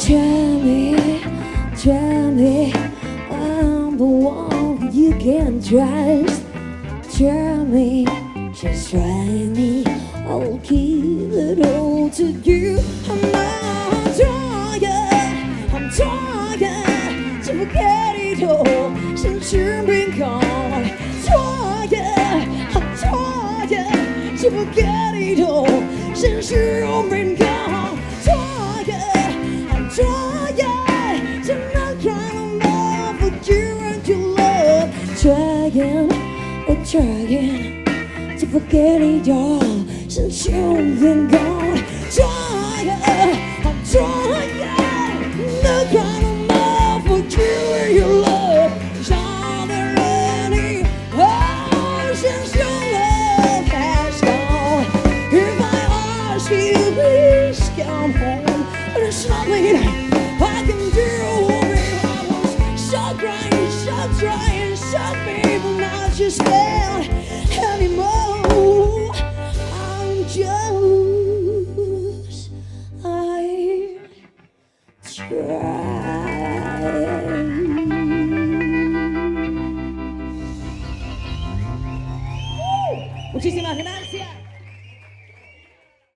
tell me I'm the one you can trust. Tell me, just try me, I'll give it all to you. I'm tired to forget it all since you've been gone. I'm tired to forget it all since you've been gone. I'm tired to not cry no more for you and your love. Trying to forget it all since you've been gone. I'm tired not cry no more for you and your love. Are there any since your love has gone? If I ask you, please come home, there's nothing I can do. I was so trying, so people now just can't anymore. I'm Muchísimas gracias.